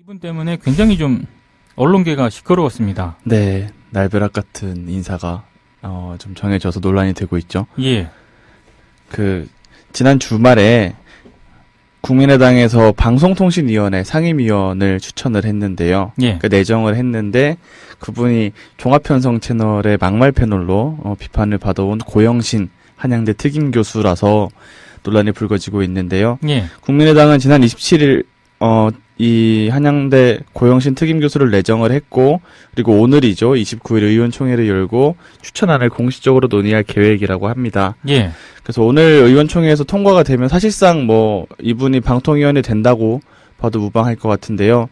이분 때문에 굉장히 좀 언론계가 시끄러웠습니다. 네, 날벼락 같은 인사가 좀 정해져서 논란이 되고 있죠. 예. 지난 주말에 국민의당에서 방송통신위원회 상임위원을 추천을 했는데요. 예. 내정을 했는데 그분이 종합편성 채널의 막말 패널로 비판을 받아온 고영신 한양대 특임교수라서 논란이 불거지고 있는데요. 예. 국민의당은 지난 27일 이 한양대 고영신 특임교수를 내정을 했고, 그리고 오늘이죠. 29일 의원총회를 열고 추천안을 공식적으로 논의할 계획이라고 합니다. 예. 그래서 오늘 의원총회에서 통과가 되면 사실상 이분이 방통위원이 된다고 봐도 무방할 것 같은데요.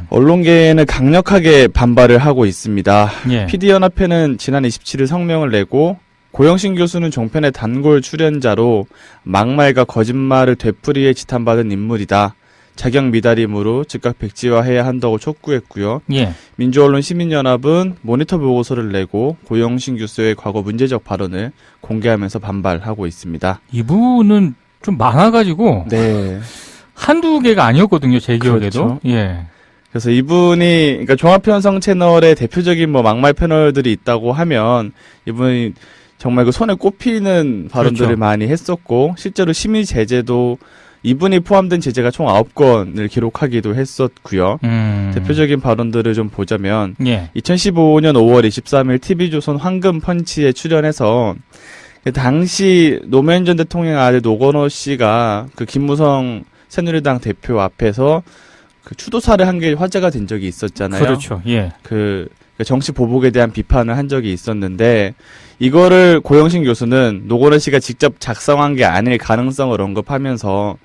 언론계는 강력하게 반발을 하고 있습니다. 예. PD연합회는 지난 27일 성명을 내고 고영신 교수는 종편의 단골 출연자로 막말과 거짓말을 되풀이해 지탄받은 인물이다. 자격 미달임으로 즉각 백지화해야 한다고 촉구했고요. 예. 민주언론 시민연합은 모니터 보고서를 내고 고영신 교수의 과거 문제적 발언을 공개하면서 반발하고 있습니다. 이분은 좀 많아가지고 네. 한두 개가 아니었거든요. 제 기억에도. 그렇죠. 예. 그래서 이분이 종합편성 채널의 대표적인 막말 패널들이 있다고 하면 이분이 정말 손에 꼽히는 발언들을 그렇죠. 많이 했었고, 실제로 심의 제재도 이분이 포함된 제재가 총 9건을 기록하기도 했었고요. 대표적인 발언들을 좀 보자면 예. 2015년 5월 23일 TV조선 황금펀치에 출연해서 당시 노무현 전 대통령 아들 노건호 씨가 김무성 새누리당 대표 앞에서 추도사를 한 게 화제가 된 적이 있었잖아요. 그렇죠. 예. 정치 보복에 대한 비판을 한 적이 있었는데, 이거를 고영신 교수는 노건호 씨가 직접 작성한 게 아닐 가능성을 언급하면서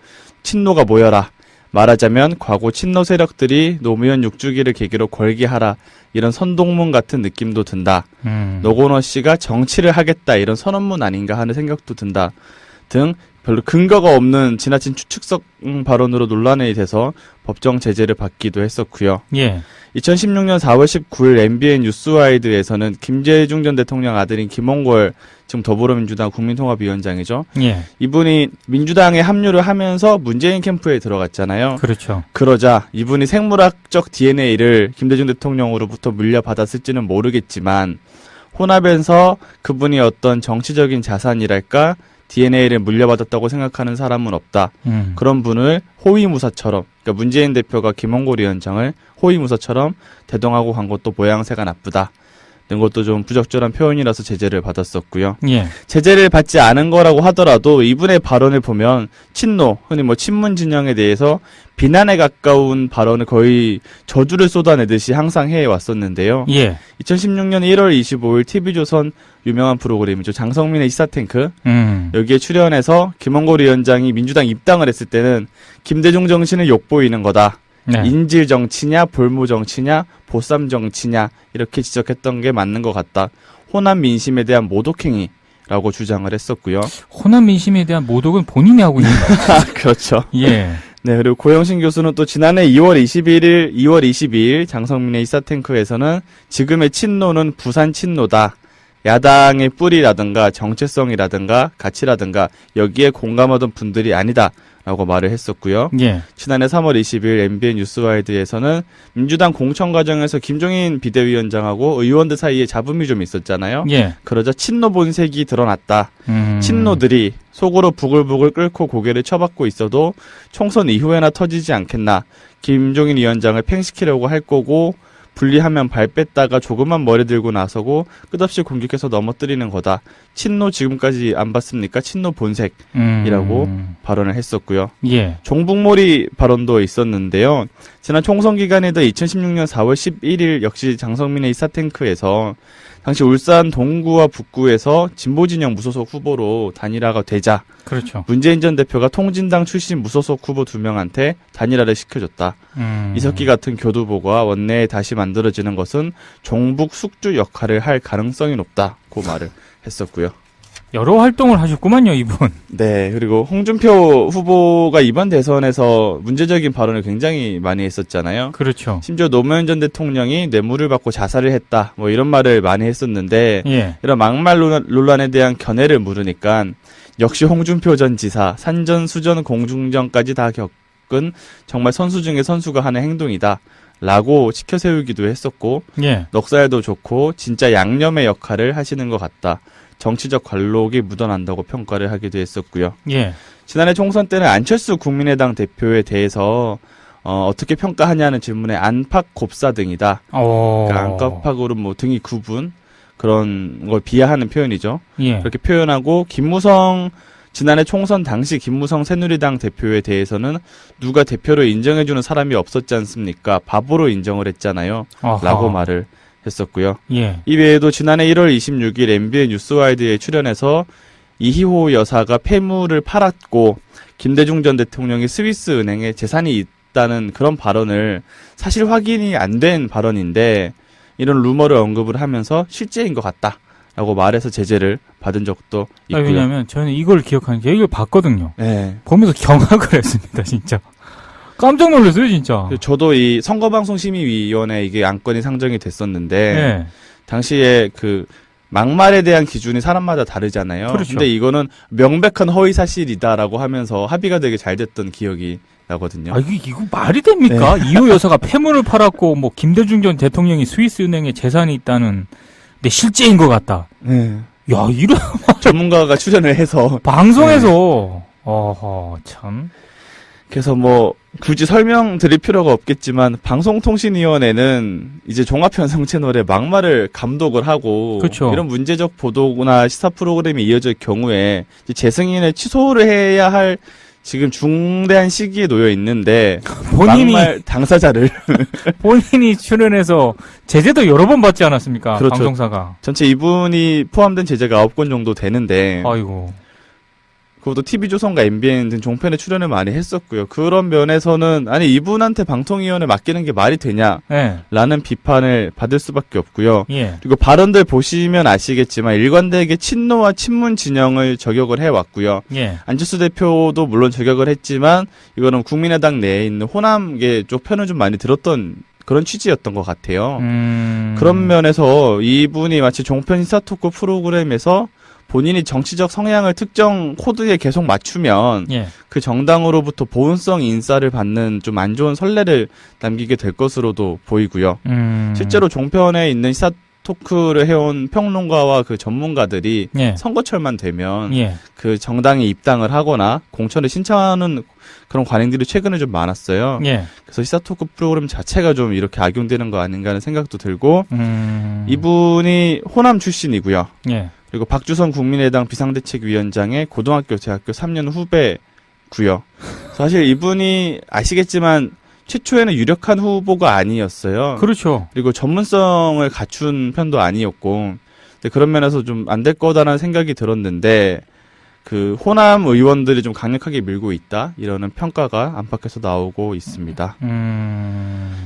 친노가 모여라. 말하자면 과거 친노 세력들이 노무현 6주기를 계기로 걸기하라. 이런 선동문 같은 느낌도 든다. 노건호 씨가 정치를 하겠다. 이런 선언문 아닌가 하는 생각도 든다. 등 별로 근거가 없는 지나친 추측성 발언으로 논란이 돼서 법정 제재를 받기도 했었고요. 예. 2016년 4월 19일 MBN 뉴스와이드에서는 김대중 전 대통령 아들인 김홍걸, 지금 더불어민주당 국민통합위원장이죠. 예. 이분이 민주당에 합류를 하면서 문재인 캠프에 들어갔잖아요. 그렇죠. 그러자 이분이 생물학적 DNA를 김대중 대통령으로부터 물려받았을지는 모르겠지만, 혼합에서 그분이 어떤 정치적인 자산이랄까 DNA를 물려받았다고 생각하는 사람은 없다. 그런 분을 호위무사처럼, 그러니까 문재인 대표가 김홍걸 위원장을 호위무사처럼 대동하고 간 것도 모양새가 나쁘다. 이런 것도 좀 부적절한 표현이라서 제재를 받았었고요. 예. 제재를 받지 않은 거라고 하더라도 이분의 발언을 보면 친노, 흔히 친문 진영에 대해서 비난에 가까운 발언을 거의 저주를 쏟아내듯이 항상 해왔었는데요. 예. 2016년 1월 25일 TV조선 유명한 프로그램이죠. 장성민의 시사탱크. 여기에 출연해서 김홍걸 위원장이 민주당 입당을 했을 때는 김대중 정신을 욕보이는 거다. 네. 인질 정치냐, 볼모 정치냐, 보쌈 정치냐, 이렇게 지적했던 게 맞는 것 같다. 호남 민심에 대한 모독행위라고 주장을 했었고요. 호남 민심에 대한 모독은 본인이 하고 있는 거예요. 그렇죠. 예. 네, 그리고 고영신 교수는 또 지난해 2월 22일 장성민의 시사탱크에서는 지금의 친노는 부산 친노다. 야당의 뿌리라든가 정체성이라든가 가치라든가 여기에 공감하던 분들이 아니다. 라고 말을 했었고요. 예. 지난해 3월 20일 MBN 뉴스와이드에서는 민주당 공천 과정에서 김종인 비대위원장하고 의원들 사이에 잡음이 좀 있었잖아요. 예. 그러자 친노 본색이 드러났다. 친노들이 속으로 부글부글 끓고 고개를 쳐박고 있어도 총선 이후에나 터지지 않겠나. 김종인 위원장을 팽식히려고 할 거고, 분리하면 발 뺐다가 조금만 머리 들고 나서고 끝없이 공격해서 넘어뜨리는 거다. 친노 지금까지 안 봤습니까? 친노 본색이라고 발언을 했었고요. 예. 종북몰이 발언도 있었는데요. 지난 총선 기간에도 2016년 4월 11일 역시 장성민의 시사탱크에서 당시 울산 동구와 북구에서 진보진영 무소속 후보로 단일화가 되자, 그렇죠. 문재인 전 대표가 통진당 출신 무소속 후보 2명한테 단일화를 시켜줬다. 이석기 같은 교두보가 원내에 다시 만들어지는 것은 종북 숙주 역할을 할 가능성이 높다고 말을 했었고요. 여러 활동을 하셨구만요, 이분. 네, 그리고 홍준표 후보가 이번 대선에서 문제적인 발언을 굉장히 많이 했었잖아요. 그렇죠. 심지어 노무현 전 대통령이 뇌물을 받고 자살을 했다, 이런 말을 많이 했었는데, 예. 이런 막말 논란에 대한 견해를 물으니까 역시 홍준표 전 지사 산전수전 공중전까지 다 겪은 지적은 정말 선수 중에 선수가 하는 행동이다. 라고 치켜세우기도 했었고 예. 넉살도 좋고 진짜 양념의 역할을 하시는 것 같다. 정치적 관록이 묻어난다고 평가를 하기도 했었고요. 예. 지난해 총선 때는 안철수 국민의당 대표에 대해서 어떻게 평가하냐는 질문에 안팎 곱사 등이다. 그러니까 안팎으로 뭐 등이 구분 그런 걸 비하하는 표현이죠. 예. 그렇게 표현하고 김무성 지난해 총선 당시 김무성 새누리당 대표에 대해서는 누가 대표로 인정해주는 사람이 없었지 않습니까? 바보로 인정을 했잖아요. 아하. 라고 말을 했었고요. 예. 이 외에도 지난해 1월 26일 MBN 뉴스와이드에 출연해서 이희호 여사가 폐물을 팔았고 김대중 전 대통령이 스위스 은행에 재산이 있다는 그런 발언을 사실 확인이 안 된 발언인데 이런 루머를 언급을 하면서 실제인 것 같다. 라고 말해서 제재를 받은 적도 있고요. 왜냐하면 저는 이걸 기억하는 게 이걸 봤거든요. 네. 보면서 경악을 했습니다. 진짜. 깜짝 놀랐어요. 진짜. 저도 이 선거방송심의위원회 이게 안건이 상정이 됐었는데 예. 당시에 그 막말에 대한 기준이 사람마다 다르잖아요. 그렇죠. 근데 이거는 명백한 허위 사실이다라고 하면서 합의가 되게 잘 됐던 기억이 나거든요. 아, 이거 말이 됩니까? 이호 여사가 폐물을 팔았고, 뭐, 김대중 전 대통령이 스위스 은행에 재산이 있다는, 근데 실제인 것 같다. 네. 야, 이런, 전문가가 출연을 해서 방송에서, 어허, 참. 그래서 뭐 굳이 설명드릴 필요가 없겠지만 방송통신위원회는 이제 종합편성 채널에 막말을 감독을 하고 그쵸. 이런 문제적 보도나 시사 프로그램이 이어질 경우에 이제 재승인을 취소를 해야 할 지금 중대한 시기에 놓여 있는데 막말 당사자를 본인이 출연해서 제재도 여러 번 받지 않았습니까? 그렇죠. 방송사가. 전체 이분이 포함된 제재가 9건 정도 되는데 아이고. 그것도 TV조선과 MBN 등 종편에 출연을 많이 했었고요. 그런 면에서는 아니 이분한테 방통위원회 맡기는 게 말이 되냐 예. 라는 비판을 받을 수밖에 없고요. 예. 그리고 발언들 보시면 아시겠지만 일관되게 친노와 친문 진영을 저격을 해왔고요. 예. 안철수 대표도 물론 저격을 했지만 이거는 국민의당 내에 있는 호남계 쪽 편을 좀 많이 들었던 그런 취지였던 것 같아요. 그런 면에서 이분이 마치 종편 시사 토크 프로그램에서 본인이 정치적 성향을 특정 코드에 계속 맞추면 예. 그 정당으로부터 보온성 인사를 받는 좀 안 좋은 선례를 남기게 될 것으로도 보이고요. 실제로 종편에 있는 시사 토크를 해온 평론가와 그 전문가들이 예. 선거철만 되면 예. 그 정당에 입당을 하거나 공천을 신청하는 그런 관행들이 최근에 좀 많았어요. 예. 그래서 시사 토크 프로그램 자체가 좀 이렇게 악용되는 거 아닌가 하는 생각도 들고 이분이 호남 출신이고요. 예. 그리고 박주선 국민의당 비상대책위원장의 고등학교, 대학교 3년 후배고요. 사실 이분이 아시겠지만 최초에는 유력한 후보가 아니었어요. 그렇죠. 그리고 전문성을 갖춘 편도 아니었고 근데 그런 면에서 좀 안 될 거다라는 생각이 들었는데 그 호남 의원들이 좀 강력하게 밀고 있다 이러는 평가가 안팎에서 나오고 있습니다.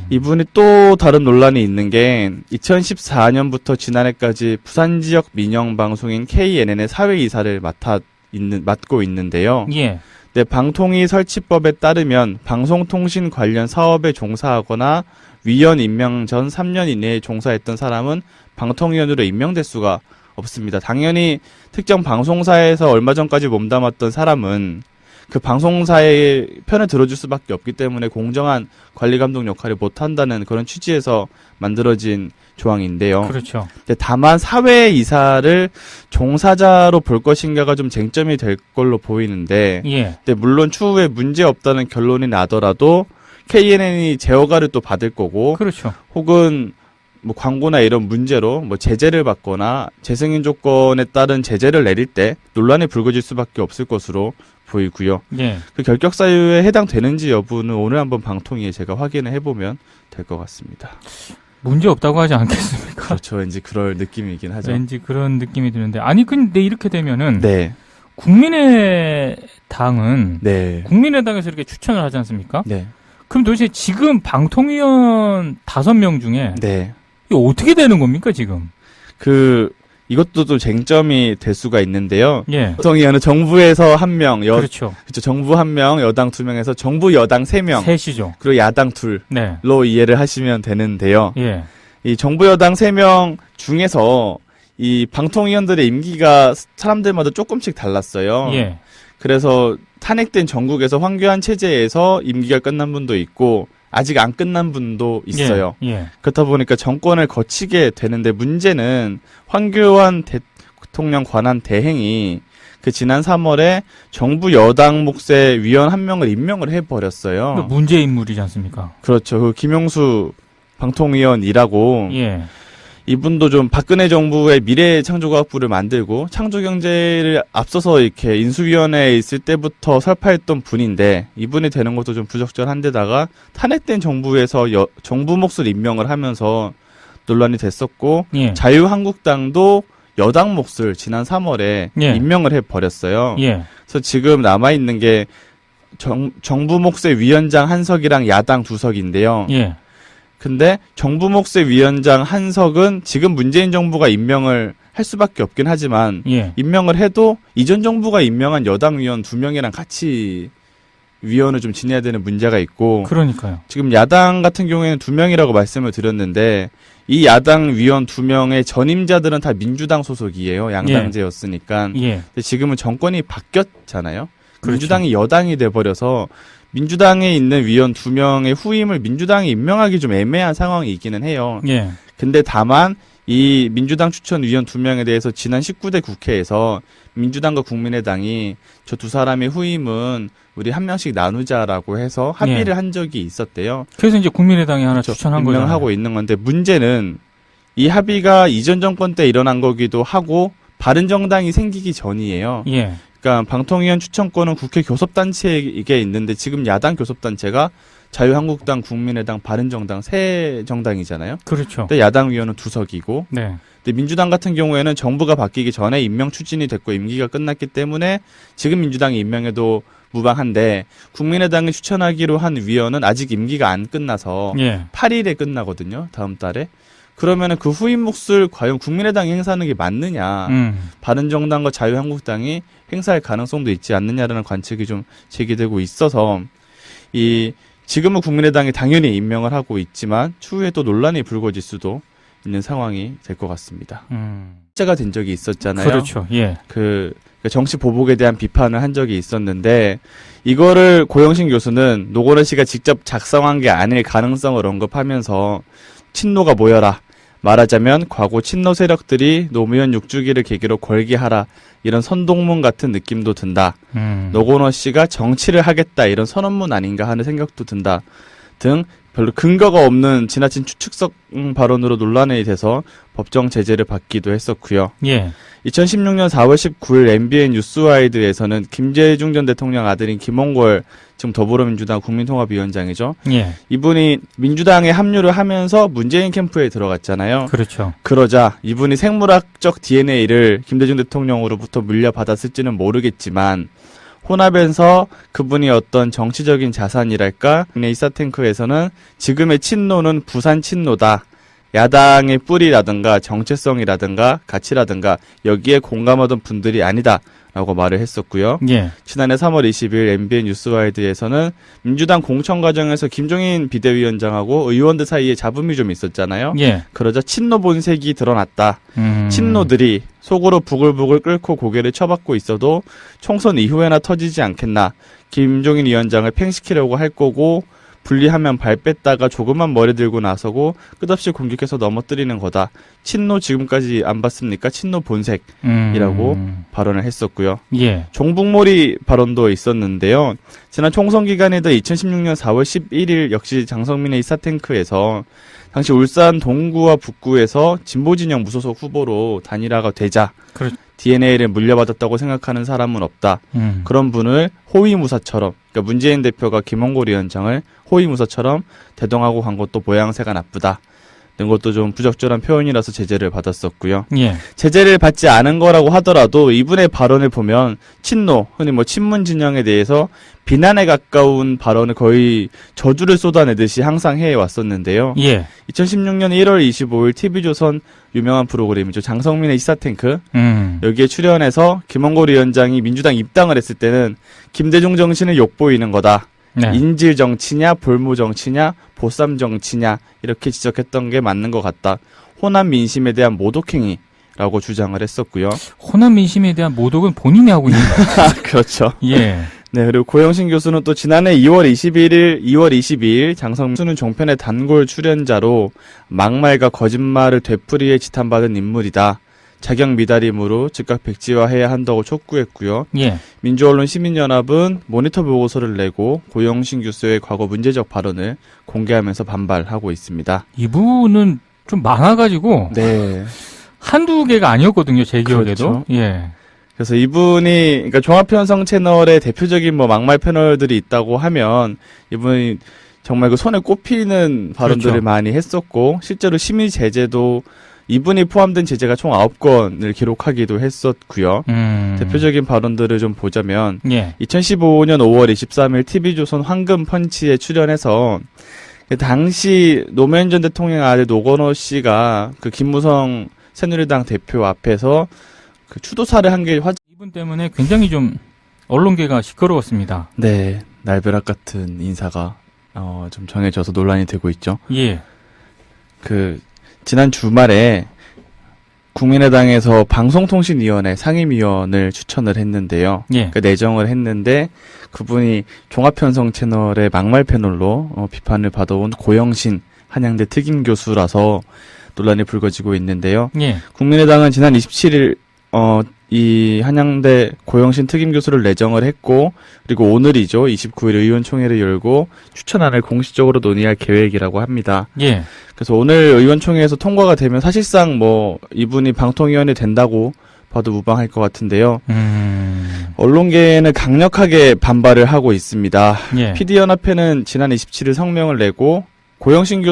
이분이 또 다른 논란이 있는 게 2014년부터 지난해까지 부산 지역 민영 방송인 KNN의 사회이사를 맡고 있는데요. 예. 네, 방통위 설치법에 따르면 방송통신 관련 사업에 종사하거나 위원 임명 전 3년 이내에 종사했던 사람은 방통위원으로 임명될 수가 없습니다. 당연히 특정 방송사에서 얼마 전까지 몸담았던 사람은 그 방송사의 편을 들어줄 수밖에 없기 때문에 공정한 관리감독 역할을 못한다는 그런 취지에서 만들어진 조항인데요. 그렇죠. 근데 다만 사회이사를 종사자로 볼 것인가가 좀 쟁점이 될 걸로 보이는데 예. 근데 물론 추후에 문제 없다는 결론이 나더라도 KNN이 제어가를 또 받을 거고 그렇죠. 혹은 뭐 광고나 이런 문제로 뭐 제재를 받거나 재승인 조건에 따른 제재를 내릴 때 논란이 불거질 수밖에 없을 것으로 보이고요. 예. 그 결격 사유에 해당되는지 여부는 오늘 한번 방통위에 제가 확인을 해보면 될 것 같습니다. 문제 없다고 하지 않겠습니까? 그렇죠. 왠지 그럴 느낌이긴 하죠. 왠지 그런 느낌이 드는데 아니 근데 이렇게 되면은 네. 국민의당은 네. 국민의당에서 이렇게 추천을 하지 않습니까? 네. 그럼 도대체 지금 방통위원 5명 중에 네. 이게 어떻게 되는 겁니까 지금? 이것도 또 쟁점이 될 수가 있는데요. 예. 방통위원은 정부에서 1명, 그렇죠. 그렇죠. 정부 1명, 여당 2명에서 정부 여당 3명, 셋이죠. 그리고 야당 2로 네. 이해를 하시면 되는데요. 예. 이 정부 여당 3명 중에서 이 방통위원들의 임기가 사람들마다 조금씩 달랐어요. 예. 그래서 탄핵된 전국에서 황교안 체제에서 임기가 끝난 분도 있고 아직 안 끝난 분도 있어요. 예. 그렇다 보니까 정권을 거치게 되는데 문제는 황교안 대통령 관한 대행이 그 지난 3월에 정부 여당 몫의 위원 한 명을 임명을 해버렸어요. 문제 인물이지 않습니까? 그렇죠. 그 김용수 방통위원이라고 예. 이분도 좀 박근혜 정부의 미래창조과학부를 만들고 창조경제를 앞서서 이렇게 인수위원회에 있을 때부터 설파했던 분인데 이분이 되는 것도 좀 부적절한데다가 탄핵된 정부에서 정부 몫을 임명을 하면서 논란이 됐었고 예. 자유한국당도 여당 몫을 지난 3월에 예. 임명을 해버렸어요. 예. 그래서 지금 남아있는 게 정부 몫의 위원장 한석이랑 야당 두석인데요. 예. 근데 정부 몫의 위원장 한석은 지금 문재인 정부가 임명을 할 수밖에 없긴 하지만 예. 임명을 해도 이전 정부가 임명한 여당 위원 2명이랑 같이 위원을 좀 지내야 되는 문제가 있고 그러니까요. 지금 야당 같은 경우에는 2명이라고 말씀을 드렸는데 이 야당 위원 2명의 전임자들은 다 민주당 소속이에요. 양당제였으니까. 예. 근데 지금은 정권이 바뀌었잖아요. 그렇죠. 민주당이 여당이 돼버려서 민주당에 있는 위원 2명의 후임을 민주당이 임명하기 좀 애매한 상황이 있기는 해요. 예. 근데 다만 이 민주당 추천 위원 2명에 대해서 지난 19대 국회에서 민주당과 국민의당이 저 두 사람의 후임은 우리 한 명씩 나누자라고 해서 합의를 한 적이 있었대요. 그래서 이제 국민의당이 하나 그렇죠. 추천한 거잖아요. 임명하고 있는 건데 문제는 이 합의가 이전 정권 때 일어난 거기도 하고 바른정당이 생기기 전이에요. 예. 그러니까 방통위원 추천권은 국회 교섭단체에게 있는데 지금 야당 교섭단체가 자유한국당, 국민의당, 바른정당 세 정당이잖아요. 그렇죠. 근데 야당 위원은 두석이고 네. 근데 민주당 같은 경우에는 정부가 바뀌기 전에 임명 추진이 됐고 임기가 끝났기 때문에 지금 민주당이 임명해도 무방한데 국민의당이 추천하기로 한 위원은 아직 임기가 안 끝나서 예. 8일에 끝나거든요. 다음 달에. 그러면은 그 후임 몫을 과연 국민의당이 행사하는 게 맞느냐. 바른정당과 자유한국당이 행사할 가능성도 있지 않느냐라는 관측이 좀 제기되고 있어서 지금은 국민의당이 당연히 임명을 하고 있지만 추후에 또 논란이 불거질 수도 있는 상황이 될 것 같습니다. 실제가 된 적이 있었잖아요. 그렇죠. 예. 정치 보복에 대한 비판을 한 적이 있었는데 이거를 고영신 교수는 노건원 씨가 직접 작성한 게 아닐 가능성을 언급하면서 친노가 모여라. 말하자면 과거 친노 세력들이 노무현 6주기를 계기로 걸기하라. 이런 선동문 같은 느낌도 든다. 노건원 씨가 정치를 하겠다. 이런 선언문 아닌가 하는 생각도 든다. 등 별로 근거가 없는 지나친 추측성 발언으로 논란이 돼서 법정 제재를 받기도 했었고요. 예. 2016년 4월 19일 MBN 뉴스와이드에서는 김대중 전 대통령 아들인 김홍걸 지금 더불어민주당 국민통합위원장이죠. 예. 이분이 민주당에 합류를 하면서 문재인 캠프에 들어갔잖아요. 그렇죠. 그러자 이분이 생물학적 DNA를 김대중 대통령으로부터 물려받았을지는 모르겠지만 혼합에서 그분이 어떤 정치적인 자산이랄까 이사탱크에서는 지금의 친노는 부산 친노다. 야당의 뿌리라든가 정체성이라든가 가치라든가 여기에 공감하던 분들이 아니다. 라고 말을 했었고요. 예. 지난해 3월 20일 MBN 뉴스와이드에서는 민주당 공천 과정에서 김종인 비대위원장하고 의원들 사이에 잡음이 좀 있었잖아요. 예. 그러자 친노 본색이 드러났다. 친노들이 속으로 부글부글 끓고 고개를 쳐박고 있어도 총선 이후에나 터지지 않겠나. 김종인 위원장을 팽시키려고 할 거고 분리하면 발 뺐다가 조금만 머리 들고 나서고 끝없이 공격해서 넘어뜨리는 거다. 친노 지금까지 안 봤습니까? 친노 본색이라고 발언을 했었고요. 예. 종북몰이 발언도 있었는데요. 지난 총선 기간에도 2016년 4월 11일 역시 장성민의 이사탱크에서 당시 울산 동구와 북구에서 진보진영 무소속 후보로 단일화가 되자 DNA를 물려받았다고 생각하는 사람은 없다. 그런 분을 호위무사처럼, 그러니까 문재인 대표가 김홍걸 위원장을 호위무사처럼 대동하고 간 것도 모양새가 나쁘다. 이런 것도 좀 부적절한 표현이라서 제재를 받았었고요. 예. 제재를 받지 않은 거라고 하더라도 이분의 발언을 보면 친노, 흔히 친문 진영에 대해서 비난에 가까운 발언을 거의 저주를 쏟아내듯이 항상 해왔었는데요. 예. 2016년 1월 25일 TV조선 유명한 프로그램이죠. 장성민의 시사탱크. 여기에 출연해서 김홍걸 위원장이 민주당 입당을 했을 때는 김대중 정신을 욕보이는 거다. 네. 인질 정치냐, 볼모 정치냐, 보쌈 정치냐 이렇게 지적했던 게 맞는 것 같다. 호남 민심에 대한 모독행위라고 주장을 했었고요. 호남 민심에 대한 모독은 본인이 하고 있는 거예요. 그렇죠. 예. 네, 그리고 고영신 교수는 또 지난해 2월 22일 장성수는 종편의 단골 출연자로 막말과 거짓말을 되풀이해 지탄받은 인물이다. 자격 미달임으로 즉각 백지화해야 한다고 촉구했고요. 예. 민주언론 시민연합은 모니터 보고서를 내고 고영신 교수의 과거 문제적 발언을 공개하면서 반발하고 있습니다. 이분은 좀 많아가지고 네. 한두 개가 아니었거든요, 제 기억에도. 그렇죠. 예. 그래서 이분이, 그러니까 종합편성 채널에 대표적인 뭐 막말 패널들이 있다고 하면 이분이 정말 그 손에 꼽히는 발언들을 그렇죠. 많이 했었고, 실제로 심의 제재도 이분이 포함된 제재가 총 9건을 기록하기도 했었고요. 대표적인 발언들을 좀 보자면, 예. 2015년 5월 23일 TV조선 황금 펀치에 출연해서 그 당시 노무현 전 대통령 아들 노건호 씨가 그 김무성 새누리당 대표 앞에서 그 추도사를 한 게 이분 때문에 굉장히 좀 언론계가 시끄러웠습니다. 네, 날벼락 같은 인사가 좀 정해져서 논란이 되고 있죠. 예. 그 지난 주말에 국민의당에서 방송통신위원회 상임위원을 추천을 했는데요. 예. 그 내정을 했는데 그분이 종합편성 채널의 막말 패널로 비판을 받아온 고영신 한양대 특임 교수라서 논란이 불거지고 있는데요. 예. 국민의당은 지난 27일 이 한양대 고영신 특임 교수를 내정을 했고, 그리고 오늘이죠. 29일 의원총회를 열고 추천안을 공식적으로 논의할 계획이라고 합니다. 예. 그래서 오늘 의원총회에서 통과가 되면 사실상 뭐 이분이 방통위원이 된다고 봐도 무방할 것 같은데요. 언론계는 강력하게 반발을 하고 있습니다. 예. PD연합회는 지난 27일 성명을 내고 고영신 교수